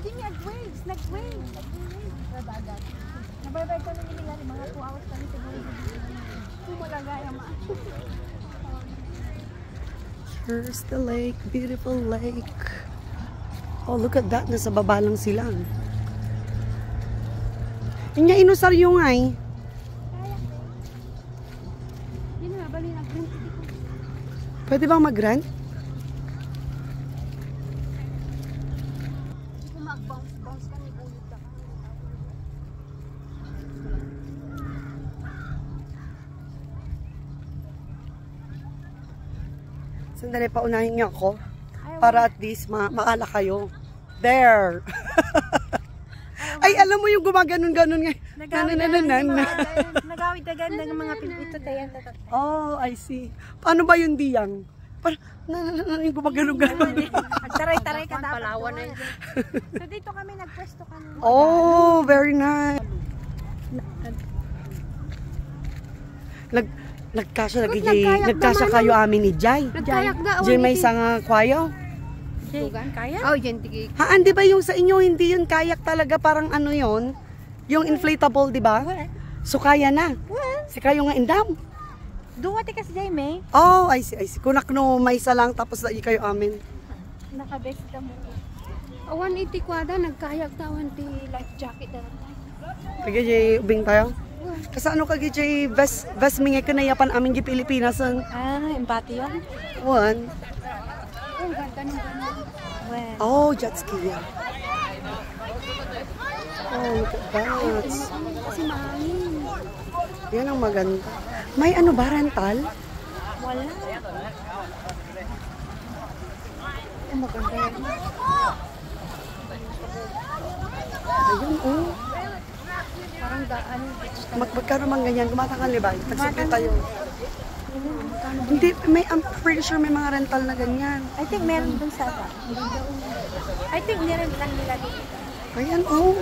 Jimmy, nag-waves. Nag-waves. Sa dagat. Nabaybay kami nila. Mga 2 hours kami siguro. Tumalagay ang Here's the lake. Beautiful lake. Oh, look at that. Nasa baba lang sila. Inya inusar yung ay. Pwede bang mag-rent? Sandali, paunahin niyo ako. Para at least maala kayo. There! Ay, alam mo yung gumaganon-ganon nga. Nagawid na ganda ng mga pinito tayo. Oh, I see. Paano ba yung diyang? Yung gumaganon-ganon. Taray-taray ka dapat. Palawan na yun. So dito kami nagpwesto kami. Oh, very nice. Nagkasya kayo amin ni Jay. Jay may isang kwayo. Kaya? Oh, yan tigi. Haan, di ba yung sa inyo, hindi yun kayak talaga, parang ano yun? Yung inflatable, di ba? So, kaya na. Si kayo nga indam. Duwati ka si Jaime. Oh, I see, I see. Kunak no, may isa lang, tapos na kayo amin. Nakabest ka mo. 180 kwada, nagkayak na, 180 life jacket na. Kaya Jay, ubing tayo? Kasi ano kagi Jay, best mingay ka na yapan amin di Pilipinas. Empati yun? One. Oh, ganda ng ganda. Oh, jet ski yan. Oh, look at that. Kasi mahangin. Yan ang maganda. May ano ba, rental? Wala. Ang maganda yan. Ayun, oh. Parang daan. Magkano man ganyan, gumatangali ba? Nagsakit tayo. Hindi, I'm pretty sure may mga rental na ganyan. I think meron dun sa I think meron lang nila dito. Ayan, oh.